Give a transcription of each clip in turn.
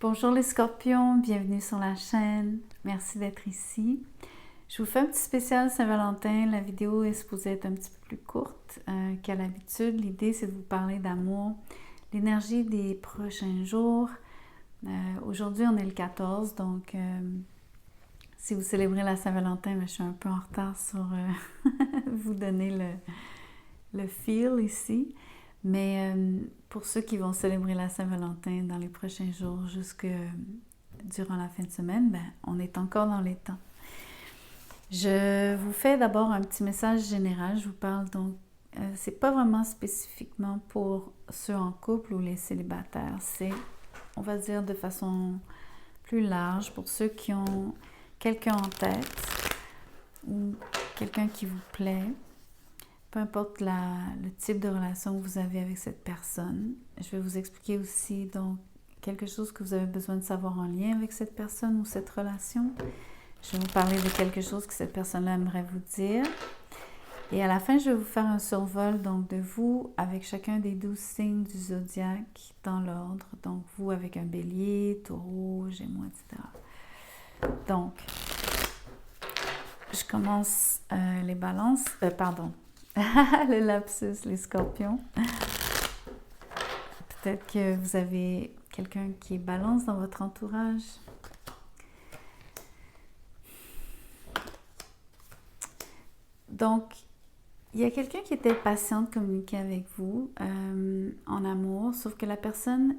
Bonjour les scorpions, bienvenue sur la chaîne. Merci d'être ici. Je vous fais un petit spécial Saint-Valentin. La vidéo est supposée être un petit peu plus courte qu'à l'habitude. L'idée, c'est de vous parler d'amour, l'énergie des prochains jours. Aujourd'hui, on est le 14, donc si vous célébrez la Saint-Valentin, je suis un peu en retard sur vous donner le feel ici. Mais pour ceux qui vont célébrer la Saint-Valentin dans les prochains jours, jusque durant la fin de semaine, on est encore dans les temps. Je vous fais d'abord un petit message général. Je vous parle donc, c'est pas vraiment spécifiquement pour ceux en couple ou les célibataires. C'est, on va dire de façon plus large, pour ceux qui ont quelqu'un en tête ou quelqu'un qui vous plaît. Peu importe le type de relation que vous avez avec cette personne. Je vais vous expliquer aussi donc quelque chose que vous avez besoin de savoir en lien avec cette personne ou cette relation. Je vais vous parler de quelque chose que cette personne-là aimerait vous dire. Et à la fin, je vais vous faire un survol donc de vous avec chacun des 12 signes du zodiaque dans l'ordre. Donc vous avec un bélier, taureau, gémeaux, etc. Donc, je commence les balances. Le lapsus, les scorpions. Peut-être que vous avez quelqu'un qui est balance dans votre entourage. Donc, il y a quelqu'un qui était patient de communiquer avec vous en amour, sauf que la personne,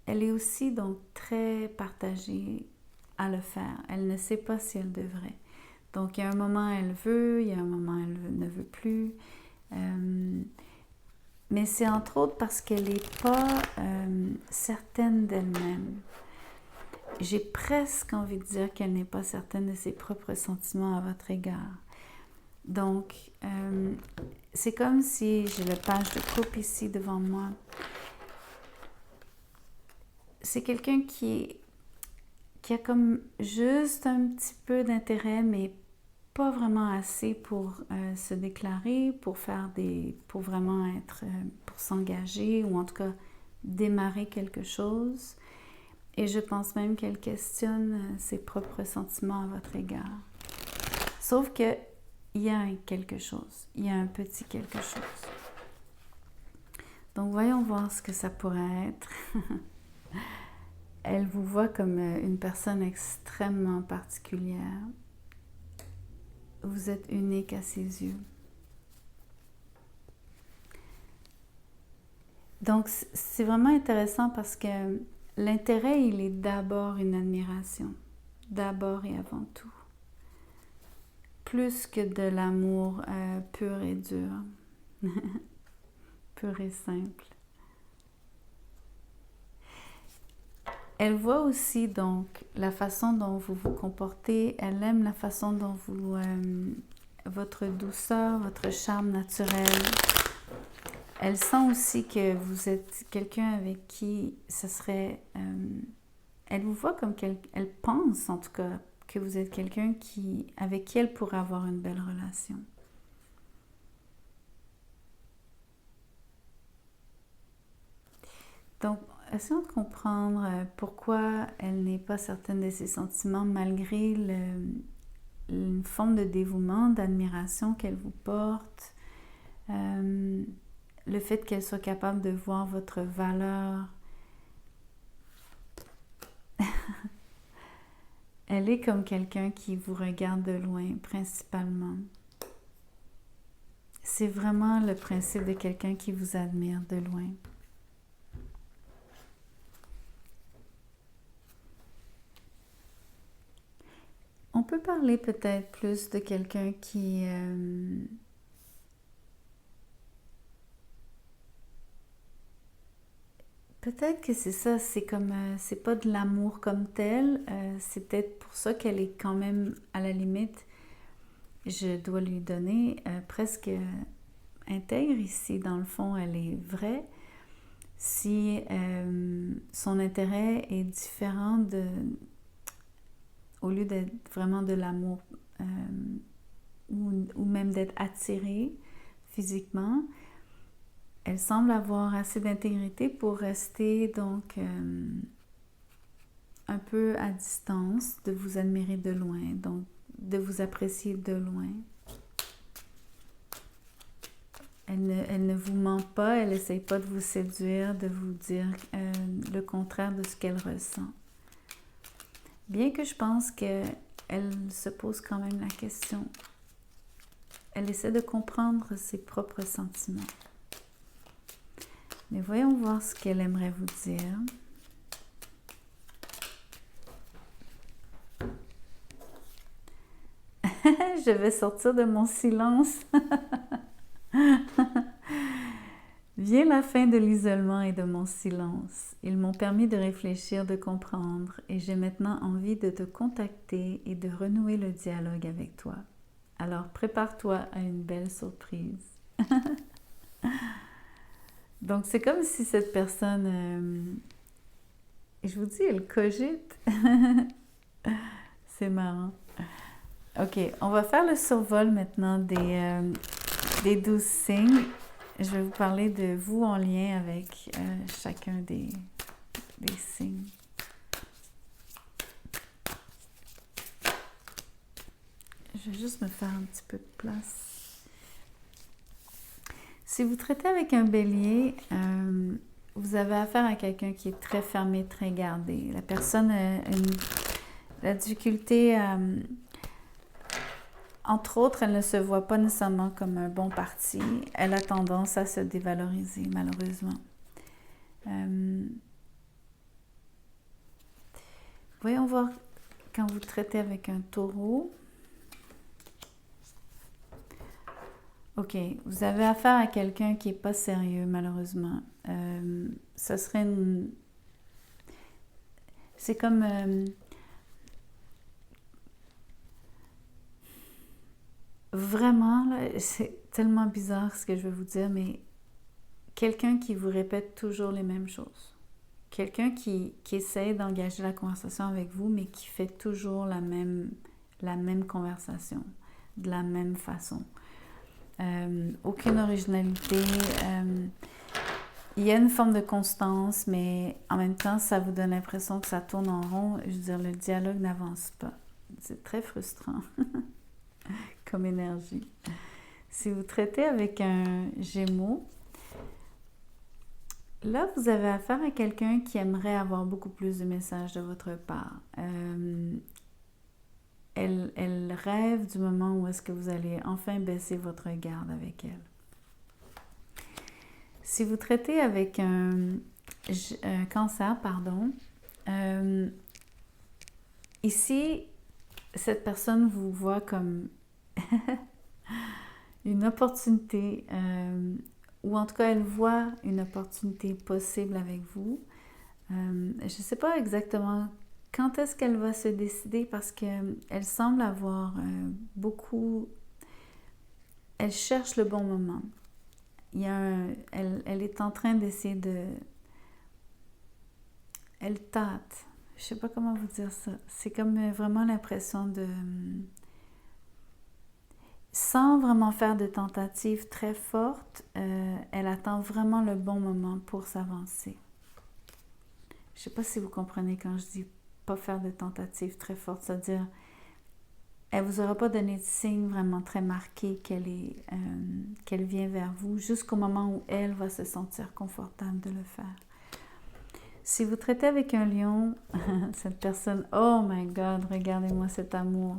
elle est aussi donc très partagée à le faire. Elle ne sait pas si elle devrait. Donc, il y a un moment, elle veut, il y a un moment, elle ne veut plus. Mais c'est entre autres parce qu'elle n'est pas certaine d'elle-même. J'ai presque envie de dire qu'elle n'est pas certaine de ses propres sentiments à votre égard. Donc, c'est comme si j'ai le page de coupe ici devant moi. C'est quelqu'un qui a comme juste un petit peu d'intérêt, mais pas vraiment assez pour se déclarer, pour vraiment être, pour s'engager ou en tout cas démarrer quelque chose. Et je pense même qu'elle questionne ses propres sentiments à votre égard. Sauf que il y a un quelque chose, il y a un petit quelque chose. Donc voyons voir ce que ça pourrait être. Elle vous voit comme une personne extrêmement particulière. Vous êtes unique à ses yeux. Donc, c'est vraiment intéressant parce que l'intérêt, il est d'abord une admiration. D'abord et avant tout. Plus que de l'amour pur et dur. Pur et simple. Elle voit aussi donc la façon dont vous vous comportez. Elle aime la façon dont vous... votre douceur, votre charme naturel. Elle sent aussi que vous êtes quelqu'un avec qui ce serait... elle vous voit comme elle pense en tout cas que vous êtes quelqu'un avec qui elle pourrait avoir une belle relation. Donc, essayons de comprendre pourquoi elle n'est pas certaine de ses sentiments malgré une forme de dévouement, d'admiration qu'elle vous porte. Le fait qu'elle soit capable de voir votre valeur. Elle est comme quelqu'un qui vous regarde de loin, principalement. C'est vraiment le principe de quelqu'un qui vous admire de loin. On peut parler peut-être plus de quelqu'un qui... peut-être que c'est ça, c'est comme... c'est pas de l'amour comme tel, c'est peut-être pour ça qu'elle est quand même, à la limite, je dois lui donner presque intègre ici. Dans le fond, elle est vraie. Si son intérêt est différent au lieu d'être vraiment de l'amour ou même d'être attirée physiquement, elle semble avoir assez d'intégrité pour rester donc un peu à distance, de vous admirer de loin, donc de vous apprécier de loin. Elle ne vous ment pas, elle n'essaye pas de vous séduire, de vous dire le contraire de ce qu'elle ressent. Bien que je pense qu'elle se pose quand même la question. Elle essaie de comprendre ses propres sentiments. Mais voyons voir ce qu'elle aimerait vous dire. Je vais sortir de mon silence. Vient la fin de l'isolement et de mon silence. Ils m'ont permis de réfléchir, de comprendre, et j'ai maintenant envie de te contacter et de renouer le dialogue avec toi. Alors prépare-toi à une belle surprise. Donc c'est comme si cette personne, je vous dis, elle cogite. C'est marrant. Ok, on va faire le survol maintenant des 12 signes. Je vais vous parler de vous en lien avec chacun des signes. Je vais juste me faire un petit peu de place. Si vous traitez avec un bélier, vous avez affaire à quelqu'un qui est très fermé, très gardé. La personne a la difficulté à... Entre autres, elle ne se voit pas nécessairement comme un bon parti. Elle a tendance à se dévaloriser, malheureusement. Voyons voir quand vous traitez avec un taureau. Ok, vous avez affaire à quelqu'un qui n'est pas sérieux, malheureusement. Ça serait une... C'est comme... Vraiment, là, c'est tellement bizarre ce que je vais vous dire, mais quelqu'un qui vous répète toujours les mêmes choses. Quelqu'un qui essaie d'engager la conversation avec vous, mais qui fait toujours la même conversation, de la même façon. Aucune originalité. Il y a une forme de constance, mais en même temps, ça vous donne l'impression que ça tourne en rond. Je veux dire, le dialogue n'avance pas. C'est très frustrant comme énergie. Si vous traitez avec un Gémeaux, là, vous avez affaire à quelqu'un qui aimerait avoir beaucoup plus de messages de votre part. Elle rêve du moment où est-ce que vous allez enfin baisser votre garde avec elle. Si vous traitez avec un Cancer, ici, cette personne vous voit comme une opportunité, ou en tout cas, elle voit une opportunité possible avec vous. Je ne sais pas exactement quand est-ce qu'elle va se décider parce qu'elle semble avoir beaucoup... Elle cherche le bon moment. Elle est en train d'essayer de... Elle tâte. Je ne sais pas comment vous dire ça. C'est comme vraiment l'impression de... Sans vraiment faire de tentatives très fortes, elle attend vraiment le bon moment pour s'avancer. Je ne sais pas si vous comprenez quand je dis pas faire de tentatives très fortes, c'est-à-dire elle ne vous aura pas donné de signe vraiment très marqué qu'elle vient vers vous jusqu'au moment où elle va se sentir confortable de le faire. Si vous traitez avec un lion, cette personne, oh my God, regardez-moi cet amour.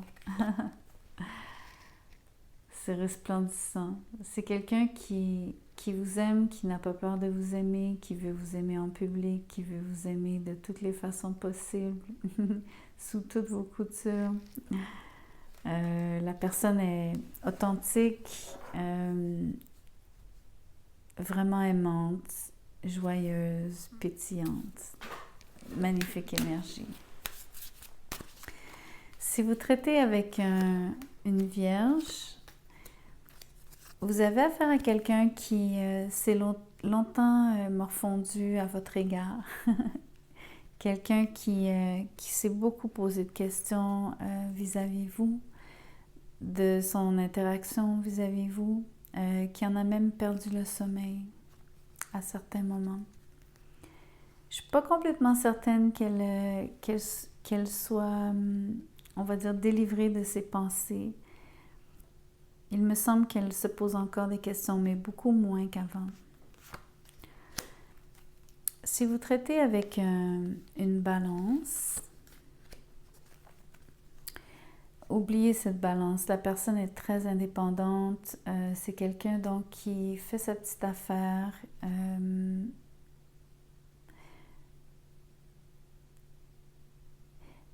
C'est resplendissant. C'est quelqu'un qui vous aime, qui n'a pas peur de vous aimer, qui veut vous aimer en public, qui veut vous aimer de toutes les façons possibles, sous toutes vos coutures. La personne est authentique, vraiment aimante, joyeuse, pétillante. Magnifique énergie. Si vous traitez avec une vierge, vous avez affaire à quelqu'un qui s'est longtemps morfondu à votre égard. Quelqu'un qui s'est beaucoup posé de questions vis-à-vis vous, de son interaction vis-à-vis vous, qui en a même perdu le sommeil à certains moments. Je suis pas complètement certaine qu'elle soit, on va dire, délivrée de ses pensées. Il me semble qu'elle se pose encore des questions, mais beaucoup moins qu'avant. Si vous traitez avec une balance, oubliez cette balance. La personne est très indépendante. C'est quelqu'un donc qui fait sa petite affaire.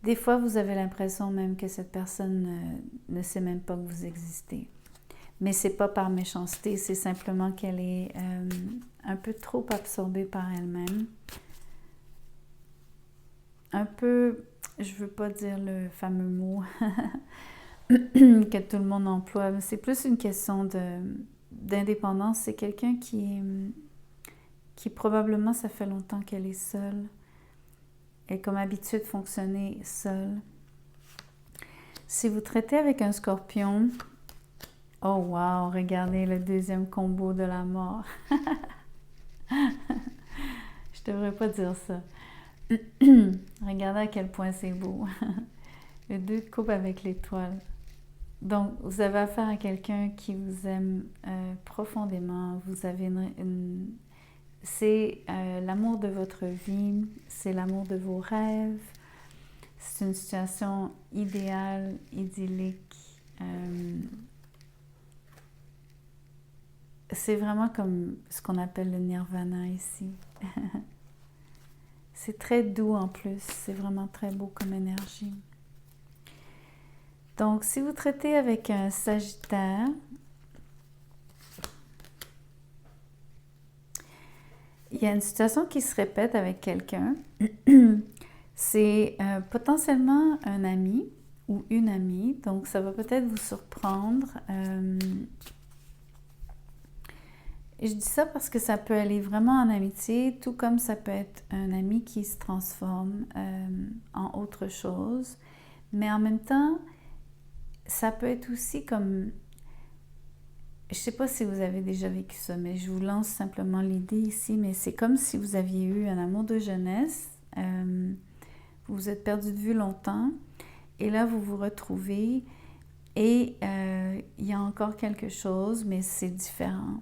Des fois, vous avez l'impression même que cette personne ne sait même pas que vous existez. Mais c'est pas par méchanceté, c'est simplement qu'elle est un peu trop absorbée par elle-même. Un peu, je veux pas dire le fameux mot que tout le monde emploie, mais c'est plus une question d'indépendance. C'est quelqu'un qui probablement, ça fait longtemps qu'elle est seule. Elle est comme habituée de fonctionner seule. Si vous traitez avec un scorpion, oh wow, regardez le deuxième combo de la mort. Je devrais pas dire ça. Regardez à quel point c'est beau. Le 2 de coupe avec l'étoile. Donc, vous avez affaire à quelqu'un qui vous aime profondément. Vous avez c'est l'amour de votre vie, c'est l'amour de vos rêves. C'est une situation idéale, idyllique. C'est vraiment comme ce qu'on appelle le nirvana ici. C'est très doux en plus, c'est vraiment très beau comme énergie. Donc, si vous traitez avec un Sagittaire, il y a une situation qui se répète avec quelqu'un. C'est potentiellement un ami ou une amie, donc ça va peut-être vous surprendre. Je dis ça parce que ça peut aller vraiment en amitié, tout comme ça peut être un ami qui se transforme en autre chose. Mais en même temps, ça peut être aussi comme... Je ne sais pas si vous avez déjà vécu ça, mais je vous lance simplement l'idée ici, mais c'est comme si vous aviez eu un amour de jeunesse, vous vous êtes perdu de vue longtemps, et là vous vous retrouvez, et il y a encore quelque chose, mais c'est différent.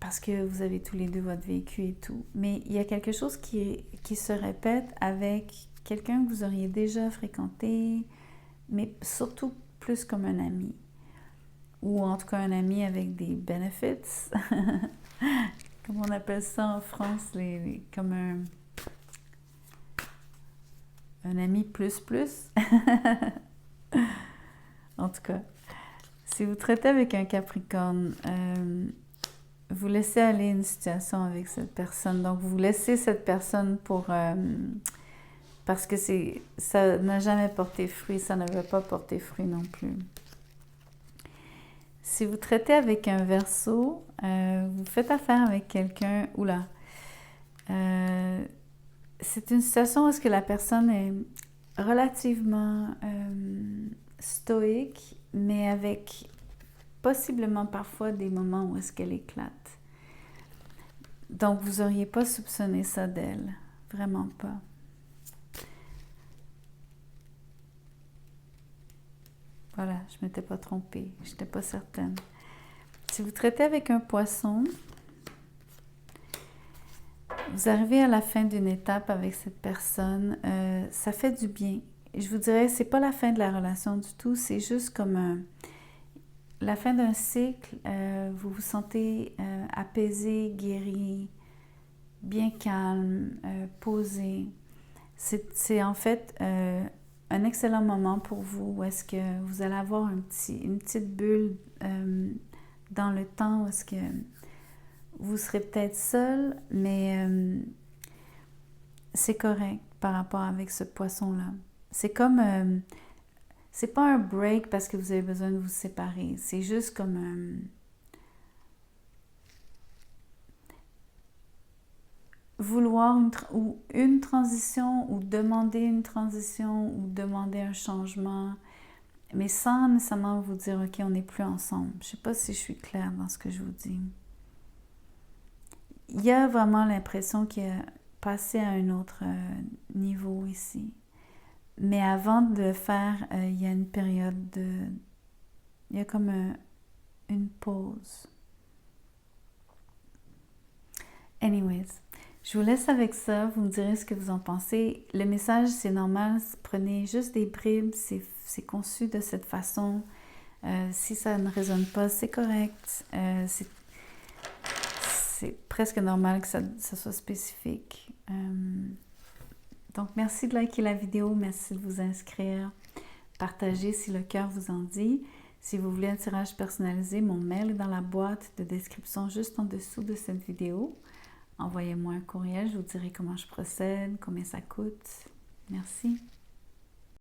Parce que vous avez tous les deux votre vécu et tout. Mais il y a quelque chose qui se répète avec quelqu'un que vous auriez déjà fréquenté, mais surtout plus comme un ami. Ou en tout cas un ami avec des benefits. Comme on appelle ça en France, comme un ami plus plus. En tout cas, si vous traitez avec un Capricorne, vous laissez aller une situation avec cette personne. Donc, vous laissez cette personne parce que ça n'a jamais porté fruit, ça ne va pas porter fruit non plus. Si vous traitez avec un Verseau, vous faites affaire avec quelqu'un, oula, c'est une situation où est-ce que la personne est relativement stoïque, mais avec possiblement parfois des moments où est-ce qu'elle éclate. Donc, vous n'auriez pas soupçonné ça d'elle. Vraiment pas. Voilà, je ne m'étais pas trompée. Je n'étais pas certaine. Si vous traitez avec un Poisson, vous arrivez à la fin d'une étape avec cette personne. Ça fait du bien. Je vous dirais, c'est pas la fin de la relation du tout. C'est juste comme la fin d'un cycle. Vous vous sentez apaisé, guéri, bien calme, posé. C'est en fait un excellent moment pour vous où est-ce que vous allez avoir une petite bulle dans le temps où est-ce que vous serez peut-être seul, mais c'est correct par rapport avec ce Poisson-là. C'est comme... c'est pas un break parce que vous avez besoin de vous séparer. C'est juste comme... vouloir une transition ou demander une transition ou demander un changement, mais sans nécessairement vous dire « Ok, on n'est plus ensemble ». Je ne sais pas si je suis claire dans ce que je vous dis. il y a vraiment l'impression qu'il a passé à un autre niveau ici. Mais avant de le faire, il y a une période de... Il y a comme une pause. Anyways, je vous laisse avec ça. Vous me direz ce que vous en pensez. Le message, c'est normal. Prenez juste des bribes. C'est conçu de cette façon. Si ça ne résonne pas, c'est correct. C'est presque normal que ça soit spécifique. Donc, merci de liker la vidéo. Merci de vous inscrire. Partagez si le cœur vous en dit. Si vous voulez un tirage personnalisé, mon mail est dans la boîte de description juste en dessous de cette vidéo. Envoyez-moi un courriel, je vous dirai comment je procède, combien ça coûte. Merci.